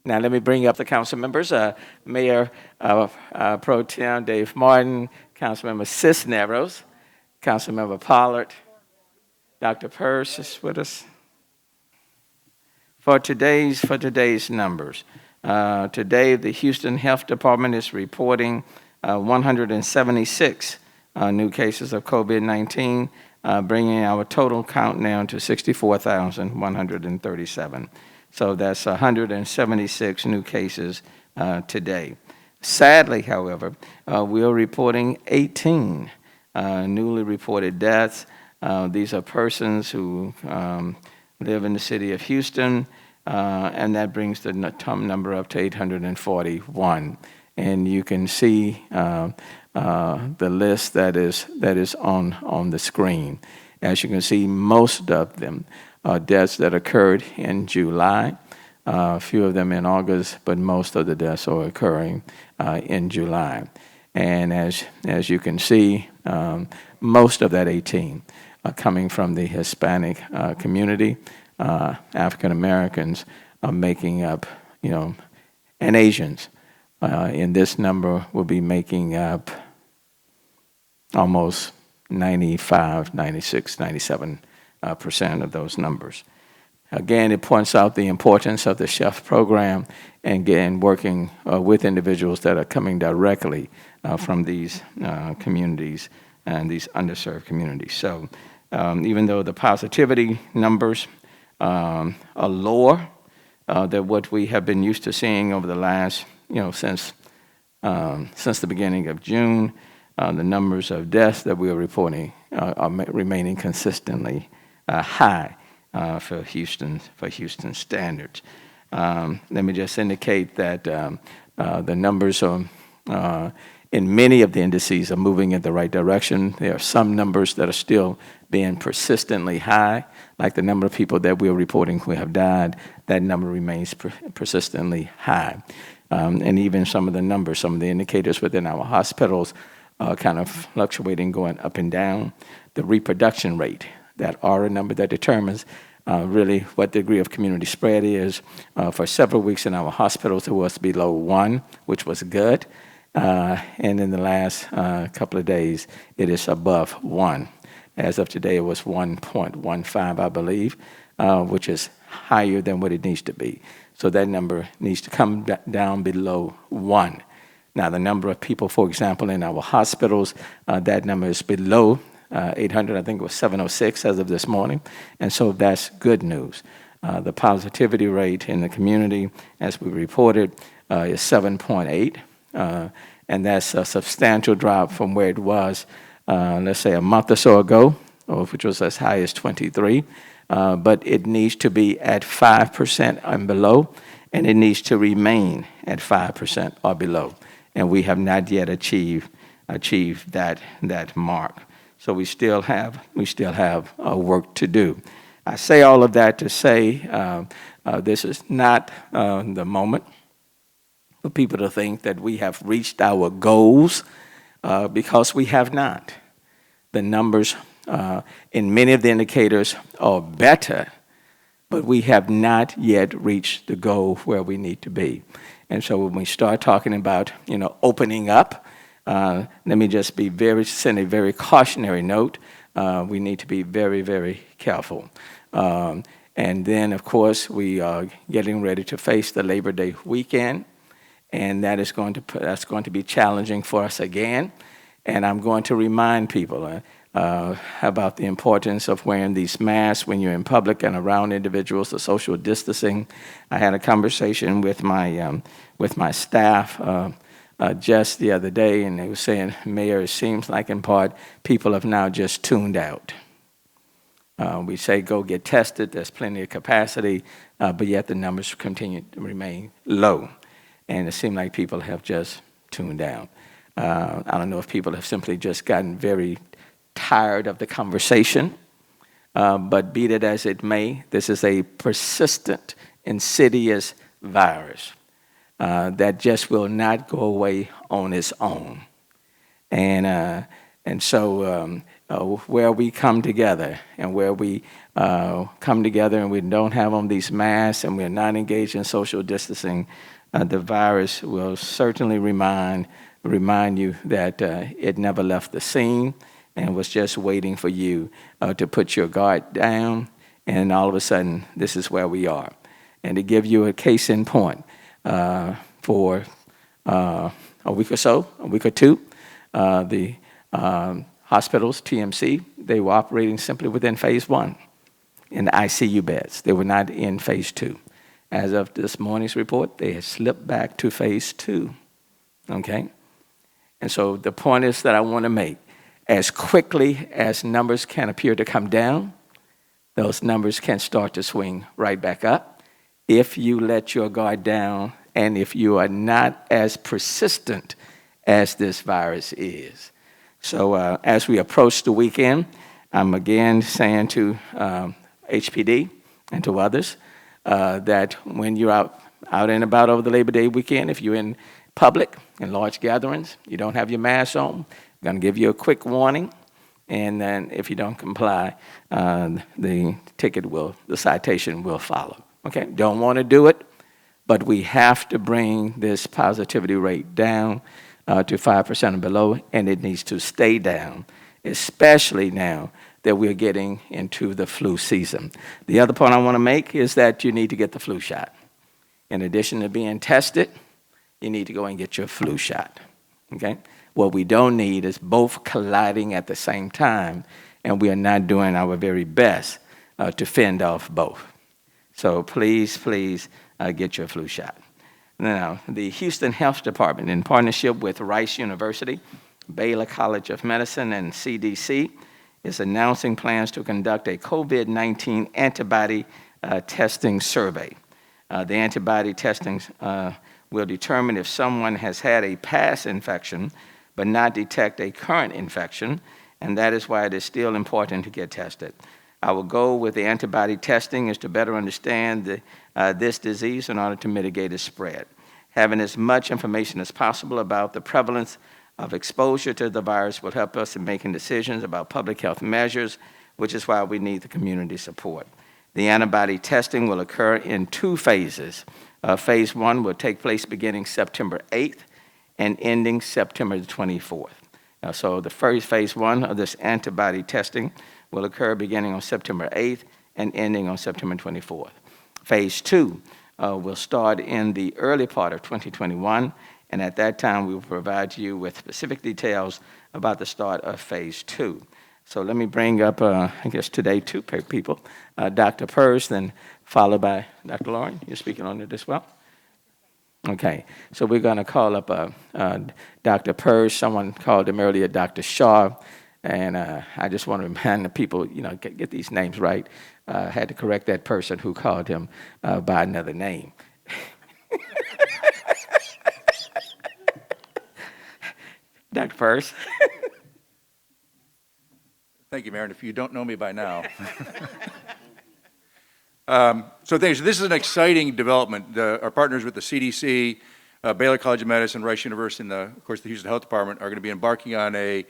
Now let me bring up the council members. Mayor Pro Tem Dave Martin, Councilmember Cisneros, Councilmember Pollard, Dr. Persse is with us. For today's numbers, today the Houston Health Department is reporting 176 new cases of COVID-19, bringing our total count now to 64,137. So that's 176 new cases today. Sadly, however, we are reporting 18 newly reported deaths. These are persons who live in the city of Houston, and that brings the number up to 841. And you can see the list that is on the screen. As you can see, most of them are deaths that occurred in July, a few of them in August, but most of the deaths are occurring in July. And as you can see, most of that 18 are coming from the Hispanic community. African Americans are making up, and Asians. In this number will be making up almost 95, 96, 97% of those numbers. Again, it points out the importance of the CHEF program and again working with individuals that are coming directly from these communities and these underserved communities. So even though the positivity numbers are lower than what we have been used to seeing over the last, since the beginning of June, the numbers of deaths that we are reporting are remaining consistently high for Houston standards. Let me just indicate that the numbers are in many of the indices are moving in the right direction. There are some numbers that are still being persistently high, like the number of people that we're reporting who have died. That number remains persistently high. And even some of the indicators within our hospitals are kind of fluctuating, going up and down. The reproduction rate, that R number that determines really what degree of community spread is. For several weeks in our hospitals, it was below 1, which was good. And in the last couple of days, it is above 1. As of today, it was 1.15, I believe, which is higher than what it needs to be. So that number needs to come down below 1. Now, the number of people, for example, in our hospitals, that number is below 800. I think it was 706 as of this morning. And so that's good news. The positivity rate in the community, as we reported, is 7.8. And that's a substantial drop from where it was, let's say, a month or so ago, which was as high as 23. But it needs to be at 5% and below, and it needs to remain at 5% or below. And we have not yet achieved that mark. So we still have work to do. I say all of that to say this is not the moment for people to think that we have reached our goals, because we have not. The numbers in many of the indicators are better, but we have not yet reached the goal where we need to be. And so when we start talking about, opening up, let me just send a very cautionary note. We need to be very, very careful. And then, of course, we are getting ready to face the Labor Day weekend, and that's going to be challenging for us again. And I'm going to remind people about the importance of wearing these masks when you're in public and around individuals, the social distancing. I had a conversation with my staff just the other day, and they were saying, Mayor, it seems like in part people have now just tuned out. We say go get tested, there's plenty of capacity, but yet the numbers continue to remain low. And it seems like people have just tuned down. I don't know if people have simply just gotten very tired of the conversation, but be that as it may, this is a persistent, insidious virus that just will not go away on its own. And so where we come together and where we come together and we don't have on these masks and we're not engaged in social distancing, the virus will certainly remind you that it never left the scene and was just waiting for you to put your guard down, and all of a sudden, this is where we are. And to give you a case in point, for a week or so, a week or two, the hospitals, TMC, they were operating simply within phase 1 in the ICU beds. They were not in phase 2. As of this morning's report, they had slipped back to phase 2, okay? And so the point is that I want to make, as quickly as numbers can appear to come down, those numbers can start to swing right back up if you let your guard down and if you are not as persistent as this virus is. So as we approach the weekend, I'm again saying to HPD and to others that when you're out and about over the Labor Day weekend, if you're in public, in large gatherings, you don't have your mask on, I'm going to give you a quick warning. And then if you don't comply, the citation will follow. Okay, don't want to do it, but we have to bring this positivity rate down to 5% and below, and it needs to stay down, especially now that we're getting into the flu season. The other point I want to make is that you need to get the flu shot. In addition to being tested, you need to go and get your flu shot, okay? What we don't need is both colliding at the same time, and we are not doing our very best to fend off both. So please, please get your flu shot. Now, the Houston Health Department, in partnership with Rice University, Baylor College of Medicine, and CDC, is announcing plans to conduct a COVID-19 antibody testing survey. The antibody testing will determine if someone has had a past infection but not detect a current infection, and that is why it is still important to get tested. Our goal with the antibody testing is to better understand this disease in order to mitigate its spread. Having as much information as possible about the prevalence of exposure to the virus will help us in making decisions about public health measures, which is why we need the community support. The antibody testing will occur in 2 phases. Phase 1 will take place beginning September 8th and ending September the 24th. So the first phase 1 of this antibody testing will occur beginning on September 8th and ending on September 24th. Phase 2 will start in the early part of 2021, and at that time we will provide you with specific details about the start of phase 2. So let me bring up, I guess today, 2 people, Dr. Persse, then followed by Dr. Lauren. You're speaking on it as well? Okay, so we're going to call up Dr. Persse. Someone called him earlier Dr. Shaw, and I just want to remind the people, get these names right. I had to correct that person who called him by another name. Dr. Persse. Thank you, Mayor. And if you don't know me by now. So thanks. This is an exciting development. Our partners with the CDC, Baylor College of Medicine, Rice University, and of course the Houston Health Department are going to be embarking on a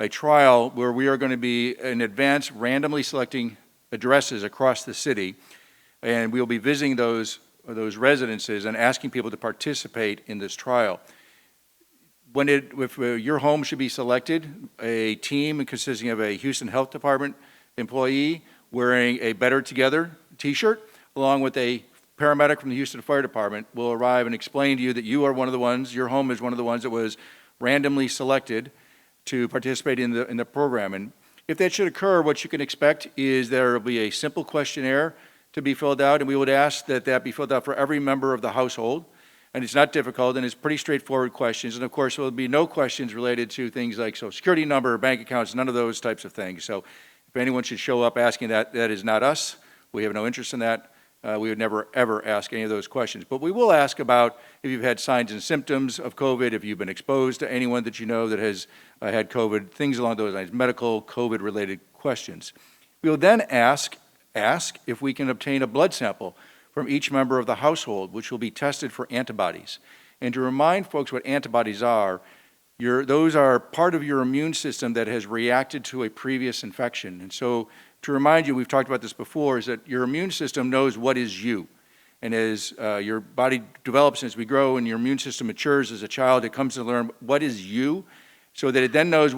trial where we are going to be in advance randomly selecting addresses across the city, and we will be visiting those residences and asking people to participate in this trial. If your home should be selected, a team consisting of a Houston Health Department employee wearing a Better Together t-shirt, along with a paramedic from the Houston Fire Department, will arrive and explain to you that you are one of the ones, your home is one of the ones that was randomly selected to participate in the program. And if that should occur, what you can expect is there will be a simple questionnaire to be filled out, and we would ask that that be filled out for every member of the household. And it's not difficult, and it's pretty straightforward questions. And of course, there will be no questions related to things like Social Security number, bank accounts, none of those types of things. So if anyone should show up asking that, that is not us. We have no interest in that. We would never, ever ask any of those questions. But we will ask about if you've had signs and symptoms of COVID, if you've been exposed to anyone that you know that has had COVID, things along those lines, medical, COVID-related questions. We will then ask if we can obtain a blood sample from each member of the household, which will be tested for antibodies. And to remind folks what antibodies are, Those are part of your immune system that has reacted to a previous infection. And so to remind you, we've talked about this before, is that your immune system knows what is you. And as your body develops and as we grow and your immune system matures as a child, it comes to learn what is you, so that it then knows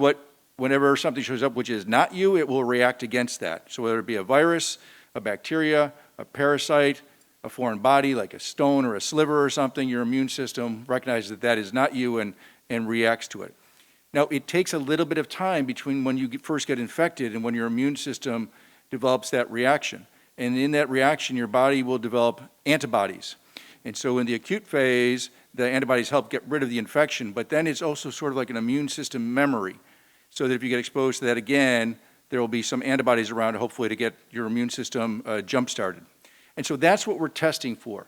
whenever something shows up which is not you, it will react against that. So whether it be a virus, a bacteria, a parasite, a foreign body like a stone or a sliver or something, your immune system recognizes that that is not you and reacts to it. Now, it takes a little bit of time between when you first get infected and when your immune system develops that reaction. And in that reaction, your body will develop antibodies. And so in the acute phase, the antibodies help get rid of the infection, but then it's also sort of like an immune system memory, so that if you get exposed to that again, there will be some antibodies around, hopefully, to get your immune system jump-started. And so that's what we're testing for.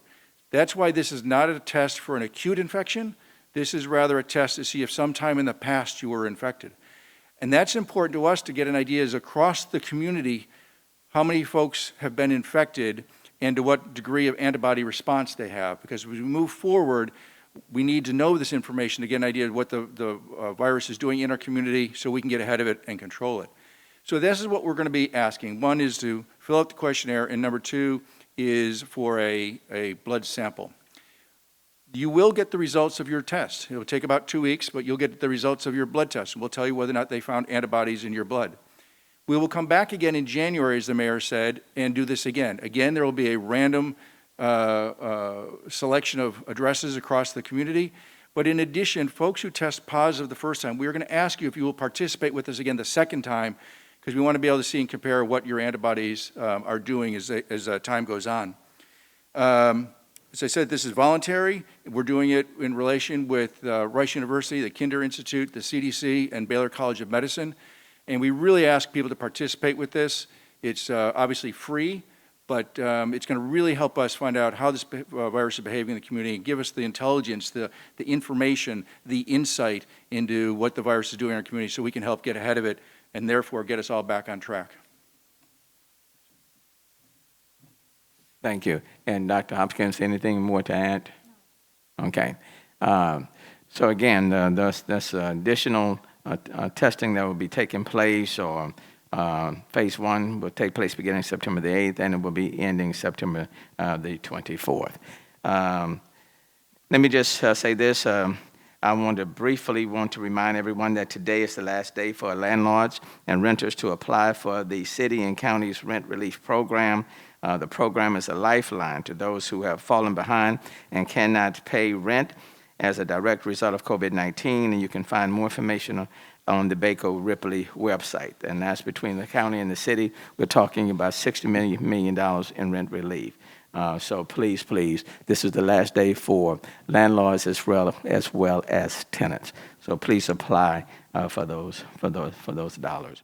That's why this is not a test for an acute infection. This is rather a test to see if sometime in the past you were infected. And that's important to us to get an idea is across the community how many folks have been infected and to what degree of antibody response they have. Because as we move forward, we need to know this information to get an idea of what the virus is doing in our community so we can get ahead of it and control it. So this is what we're going to be asking. One is to fill out the questionnaire, and number two is for a blood sample. You will get the results of your test. It will take about 2 weeks, but you'll get the results of your blood test. We'll tell you whether or not they found antibodies in your blood. We will come back again in January, as the mayor said, and do this again. Again, there will be a random selection of addresses across the community. But in addition, folks who test positive the first time, we are going to ask you if you will participate with us again the second time, because we want to be able to see and compare what your antibodies are doing as time goes on. As I said, this is voluntary. We're doing it in relation with Rice University, the Kinder Institute, the CDC, and Baylor College of Medicine. And we really ask people to participate with this. It's obviously free, but it's going to really help us find out how this virus is behaving in the community and give us the intelligence, the information, the insight into what the virus is doing in our community so we can help get ahead of it and therefore get us all back on track. Thank you. And Dr. Hopkins, anything more to add? No. Okay. So again, that's additional testing that will be taking place, or phase 1 will take place beginning September the 8th, and it will be ending September the 24th. Let me just say this. I briefly want to remind everyone that today is the last day for landlords and renters to apply for the city and county's rent relief program. The program is a lifeline to those who have fallen behind and cannot pay rent as a direct result of COVID-19, and you can find more information on the Baco Ripley website. And that's between the county and the city. We're talking about $60 million in rent relief. So please, this is the last day for landlords as well as tenants. So please apply for those dollars.